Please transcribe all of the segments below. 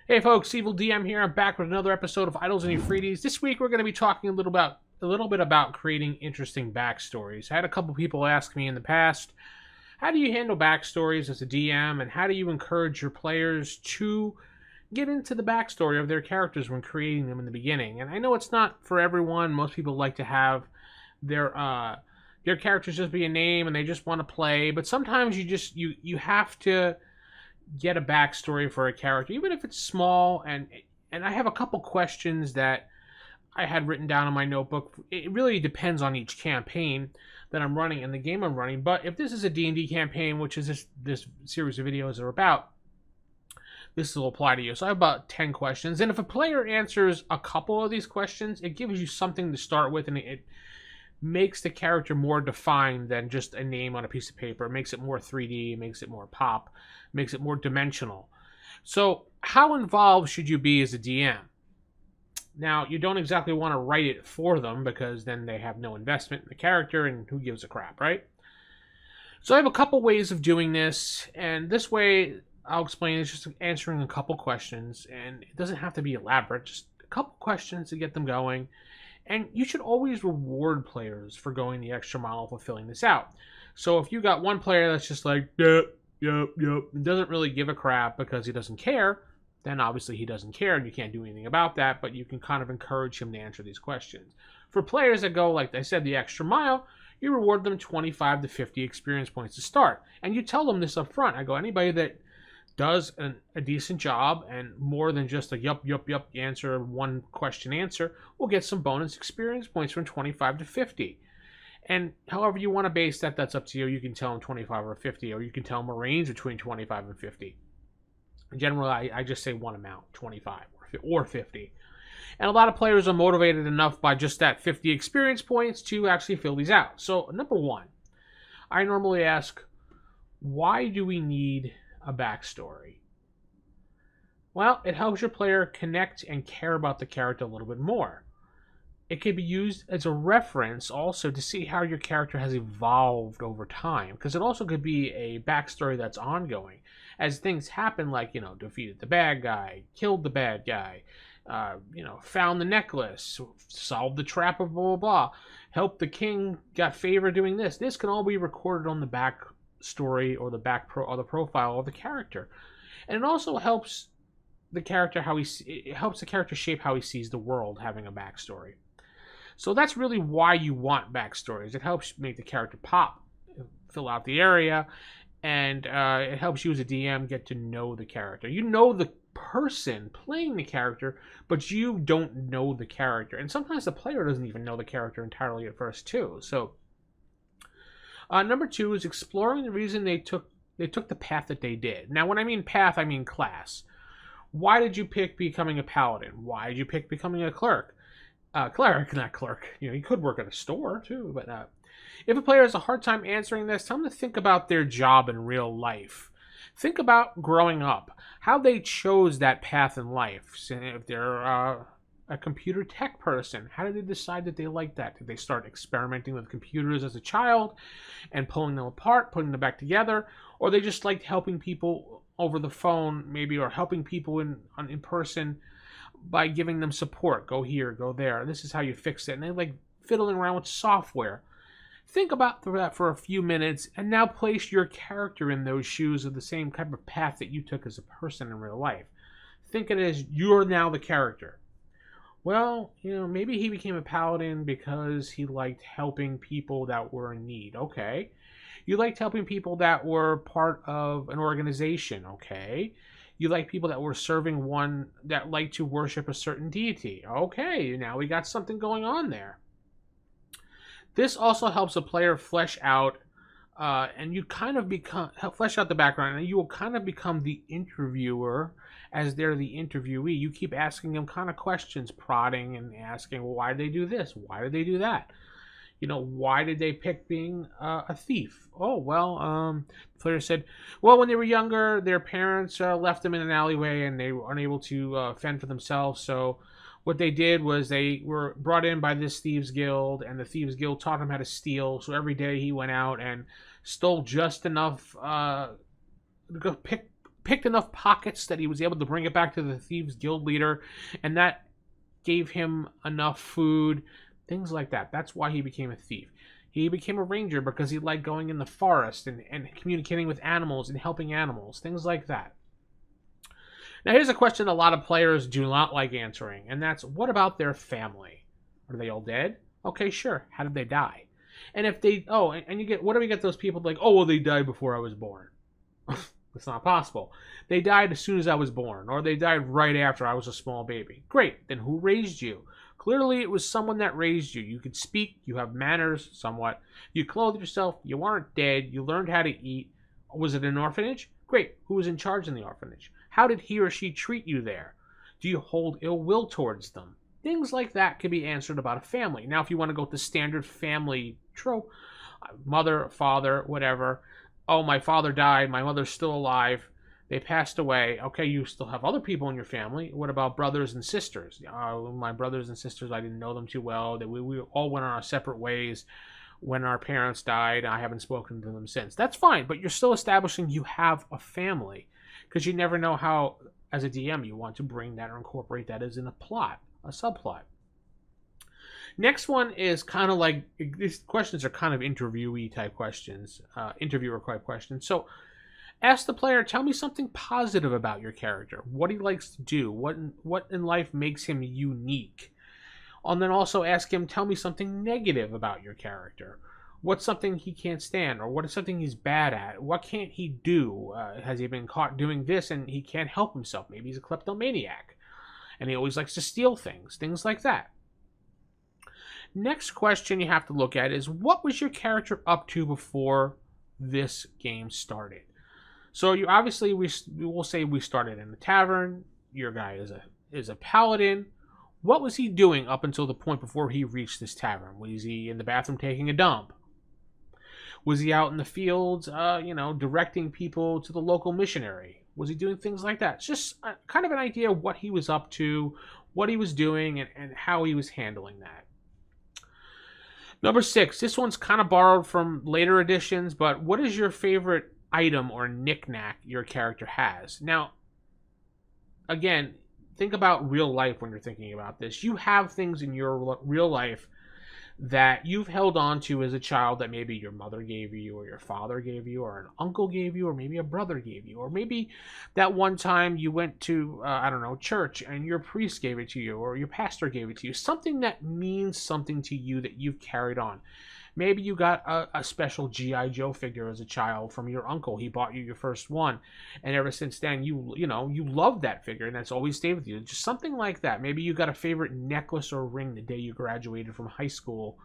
Hey folks, Evil DM here. I'm back with another episode of Idols and Efreetis. This week we're going to be talking a little bit about creating interesting backstories. I had a couple people ask me in the past, how do you handle backstories as a DM, and how do you encourage your players to get into the backstory of their characters when creating them in the beginning? And I know it's not for everyone. Most people like to have their characters just be a name and they just want to play, but sometimes you have to get a backstory for a character, even if it's small. And I have a couple questions that I had written down in my notebook. It really depends on each campaign that I'm running and the game I'm running. But if this is a D&D campaign, which is this series of videos are about, this will apply to you. So I have about 10 questions. And if a player answers a couple of these questions, it gives you something to start with, and it makes the character more defined than just a name on a piece of paper. It makes it more 3D, it makes it more pop, makes it more dimensional. So how involved should you be as a DM? Now, you don't exactly want to write it for them, because then they have no investment in the character, and who gives a crap, right? So I have a couple ways of doing this, and this way I'll explain it's just answering a couple questions, and it doesn't have to be elaborate, just a couple questions to get them going. And you should always reward players for going the extra mile of fulfilling this out. So if you got one player that's just like, yep, and doesn't really give a crap because he doesn't care, then obviously he doesn't care and you can't do anything about that, but you can kind of encourage him to answer these questions. For players that go, like I said, the extra mile, you reward them 25 to 50 experience points to start. And you tell them this up front. I go, anybody that does a decent job and more than just a yup answer, one question answer, will get some bonus experience points from 25 to 50. And however you want to base that, that's up to you. You can tell them 25 or 50, or you can tell them a range between 25 and 50. Generally, I just say one amount, 25 or 50. And a lot of players are motivated enough by just that 50 experience points to actually fill these out. So number one, I normally ask, why do we need a backstory? Well, it helps your player connect and care about the character a little bit more. It can be used as a reference also to see how your character has evolved over time, because it also could be a backstory that's ongoing as things happen, like, defeated the bad guy, killed the bad guy, found the necklace, solved the trap of blah blah blah, helped the king, got favor doing this. This can all be recorded on the back story or the the profile of the character. And it also helps the character shape how he sees the world, having a backstory. So that's really why you want backstories. It helps make the character pop, fill out the area, and it helps you as a DM get to know the character. You know the person playing the character, but you don't know the character. And sometimes the player doesn't even know the character entirely at first too. So number two is exploring the reason they took the path that they did. Now, when I mean path, I mean class. Why did you pick becoming a paladin? Why did you pick becoming a cleric? Cleric, not clerk. You could work at a store too, but if a player has a hard time answering this, tell them to think about their job in real life. Think about growing up, how they chose that path in life. So if they're a computer tech person, how did they decide that they liked that? Did they start experimenting with computers as a child and pulling them apart, putting them back together? Or they just liked helping people over the phone, maybe, or helping people in person by giving them support. Go here, go there. This is how you fix it. And they like fiddling around with software. Think about that for a few minutes, and now place your character in those shoes of the same type of path that you took as a person in real life. Think of it as you're now the character. Well, maybe he became a paladin because he liked helping people that were in need. Okay. You liked helping people that were part of an organization. Okay. You like people that were serving one that liked to worship a certain deity. Okay, now we got something going on there. This also helps a player flesh out, and you kind of flesh out the background, and you will kind of become the interviewer as they're the interviewee. You keep asking them kind of questions, prodding and asking, well, why did they do this? Why did they do that? Why did they pick being a thief? Oh, well, the player said, well, when they were younger, their parents left them in an alleyway and they were unable to fend for themselves. So what they did was they were brought in by this thieves guild, and the thieves guild taught him how to steal. So every day he went out and stole just enough to pick picked enough pockets that he was able to bring it back to the Thieves Guild leader, and that gave him enough food, things like that. That's why he became a thief. He became a ranger because he liked going in the forest and communicating with animals and helping animals, things like that. Now, here's a question a lot of players do not like answering, and that's, what about their family? Are they all dead? Okay, sure. How did they die? And if they, and you get, what do we get those people like, oh, well, they died before I was born. It's not possible. They died as soon as I was born, or they died right after I was a small baby. Great. Then who raised you? Clearly, it was someone that raised you. You could speak. You have manners, somewhat. You clothed yourself. You weren't dead. You learned how to eat. Was it an orphanage? Great. Who was in charge in the orphanage? How did he or she treat you there? Do you hold ill will towards them? Things like that can be answered about a family. Now, if you want to go with the standard family trope, mother, father, whatever. Oh, my father died. My mother's still alive. They passed away. Okay, you still have other people in your family. What about brothers and sisters? My brothers and sisters, I didn't know them too well. We all went on our separate ways when our parents died. I haven't spoken to them since. That's fine, but you're still establishing you have a family, because you never know how, as a DM, you want to bring that or incorporate that as in a plot, a subplot. Next one is kind of like, these questions are kind of interviewee type questions, interviewer type questions. So ask the player, tell me something positive about your character, what he likes to do, what in life makes him unique. And then also ask him, tell me something negative about your character. What's something he can't stand, or what is something he's bad at? What can't he do? Has he been caught doing this and he can't help himself? Maybe he's a kleptomaniac and he always likes to steal things like that. Next question you have to look at is, what was your character up to before this game started? So you obviously, we will say we started in a tavern. Your guy is a paladin. What was he doing up until the point before he reached this tavern? Was he in the bathroom taking a dump? Was he out in the fields, directing people to the local missionary? Was he doing things like that? It's just kind of an idea of what he was up to, what he was doing, and how he was handling that. Number 6, this one's kind of borrowed from later editions, but what is your favorite item or knick-knack your character has? Now, again, think about real life when you're thinking about this. You have things in your real life that you've held on to as a child that maybe your mother gave you, or your father gave you, or an uncle gave you, or maybe a brother gave you, or maybe that one time you went to, church and your priest gave it to you, or your pastor gave it to you. Something that means something to you that you've carried on. Maybe you got a special G.I. Joe figure as a child from your uncle. He bought you your first one, and ever since then, you loved that figure, and that's always stayed with you. Just something like that. Maybe you got a favorite necklace or ring the day you graduated from high school.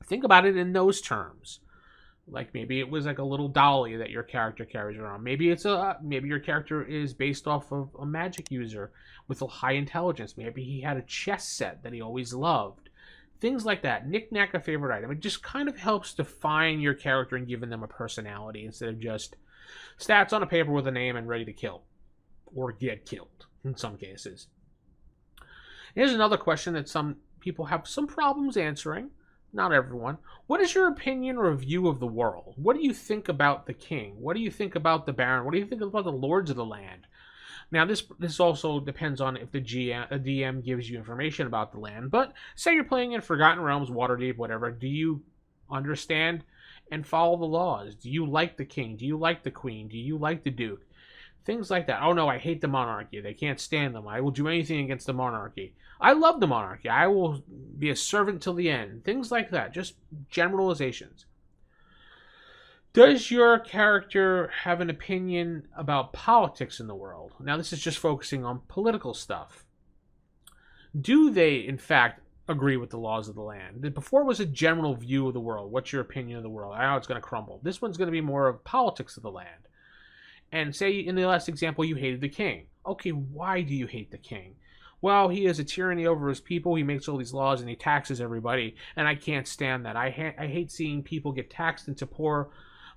Think about it in those terms. Like maybe it was like a little dolly that your character carries around. Maybe maybe your character is based off of a magic user with a high intelligence. Maybe he had a chess set that he always loved. Things like that. Knick-knack, a favorite item. It just kind of helps define your character and giving them a personality instead of just stats on a paper with a name and ready to kill. Or get killed, in some cases. Here's another question that some people have some problems answering. Not everyone. What is your opinion or view of the world? What do you think about the king? What do you think about the baron? What do you think about the lords of the land? Now, this also depends on if the DM gives you information about the land. But say you're playing in Forgotten Realms, Waterdeep, whatever. Do you understand and follow the laws? Do you like the king? Do you like the queen? Do you like the duke? Things like that. Oh, no, I hate the monarchy. They can't stand them. I will do anything against the monarchy. I love the monarchy. I will be a servant till the end. Things like that. Just generalizations. Does your character have an opinion about politics in the world? Now, this is just focusing on political stuff. Do they, in fact, agree with the laws of the land? Before it was a general view of the world. What's your opinion of the world? I know it's going to crumble. This one's going to be more of politics of the land. And say, in the last example, you hated the king. Okay, why do you hate the king? Well, he has a tyranny over his people. He makes all these laws and he taxes everybody. And I can't stand that. I hate seeing people get taxed into poor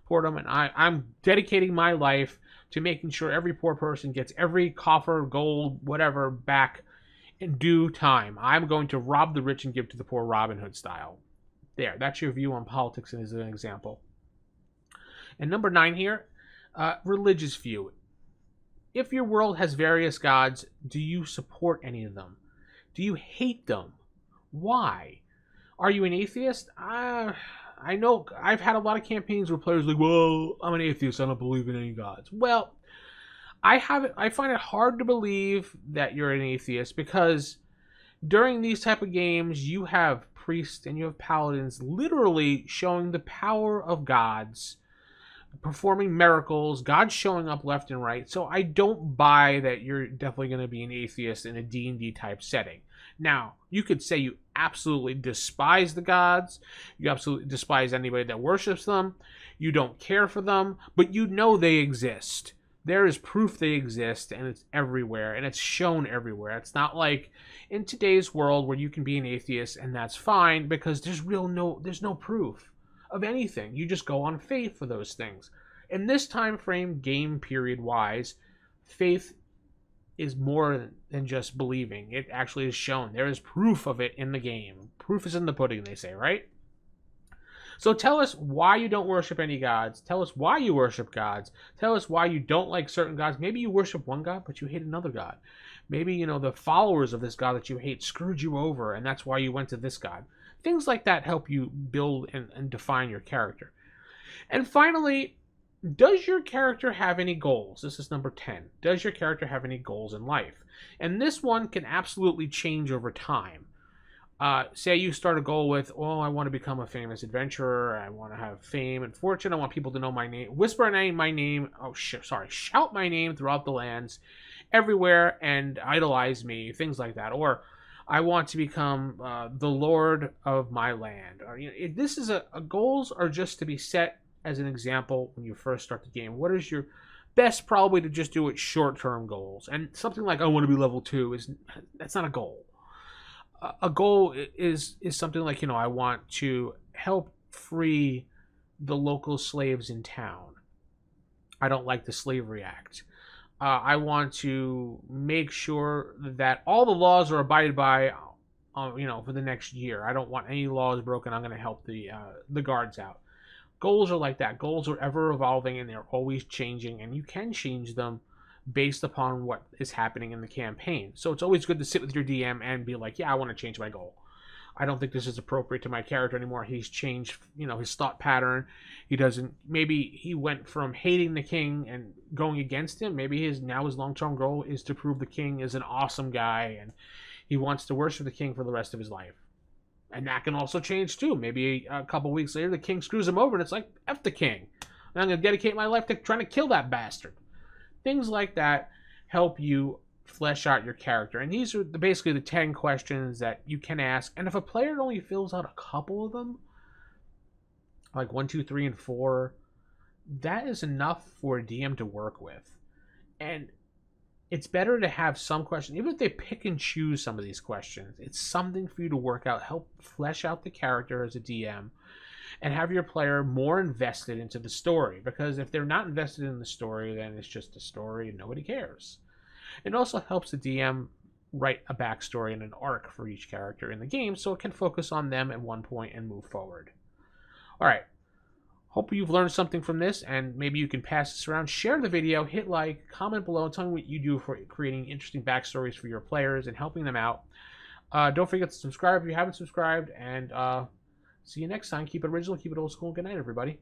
them, and I'm dedicating my life to making sure every poor person gets every coffer, gold, whatever back in due time. I'm going to rob the rich and give to the poor, Robin Hood style. There, that's your view on politics as an example. And number 9 here, religious view. If your world has various gods, do you support any of them? Do you hate them? Why? Are you an atheist? I know I've had a lot of campaigns where players are like, well, I'm an atheist. I don't believe in any gods. Well, I find it hard to believe that you're an atheist because during these type of games, you have priests and you have paladins literally showing the power of gods, performing miracles, God showing up left and right. So I don't buy that you're definitely going to be an atheist in a D&D type setting. Now, you could say you absolutely despise the gods, you absolutely despise anybody that worships them, you don't care for them, but you know they exist. There is proof they exist, and it's everywhere, and it's shown everywhere. It's not like in today's world where you can be an atheist and that's fine because there's no proof of anything. You just go on faith for those things. In this time frame, game period wise, faith is more than just believing. It actually is shown. There is proof of it in the game. Proof is in the pudding, they say, right? So tell us why you don't worship any gods. Tell us why you worship gods. Tell us why you don't like certain gods. Maybe you worship one god, but you hate another god. Maybe, the followers of this god that you hate screwed you over, and that's why you went to this god. Things like that help you build and define your character. And finally, does your character have any goals? This is number 10. Does your character have any goals in life? And this one can absolutely change over time. Say you start a goal with, oh, I want to become a famous adventurer. I want to have fame and fortune. I want people to know my name. Whisper my name. Shout my name throughout the lands, everywhere, and idolize me. Things like that. Or I want to become the lord of my land. This is goals are just to be set as an example when you first start the game. What is your best probably to just do it short-term goals? And something like I want to be level 2 that's not a goal. A goal is something like, I want to help free the local slaves in town. I don't like the Slavery Act. I want to make sure that all the laws are abided by, for the next year. I don't want any laws broken. I'm going to help the guards out. Goals are like that. Goals are ever evolving and they're always changing, and you can change them based upon what is happening in the campaign. So it's always good to sit with your DM and be like, yeah, I want to change my goal. I don't think this is appropriate to my character anymore. He's changed, his thought pattern. Maybe he went from hating the king and going against him. Maybe his long-term goal is to prove the king is an awesome guy and he wants to worship the king for the rest of his life. And that can also change too. Maybe a couple weeks later, the king screws him over and it's like, F the king. And I'm going to dedicate my life to trying to kill that bastard. Things like that help you flesh out your character. And these are basically the 10 questions that you can ask. And if a player only fills out a couple of them, like 1, 2, 3, and 4, that is enough for a DM to work with. And it's better to have some questions, even if they pick and choose some of these questions, it's something for you to work out, help flesh out the character as a DM, and have your player more invested into the story. Because if they're not invested in the story, then it's just a story and nobody cares. It also helps the DM write a backstory and an arc for each character in the game so it can focus on them at one point and move forward. All right. Hope you've learned something from this, and maybe you can pass this around. Share the video, hit like, comment below, and tell me what you do for creating interesting backstories for your players and helping them out. Don't forget to subscribe if you haven't subscribed, and see you next time. Keep it original, keep it old school, and good night, everybody.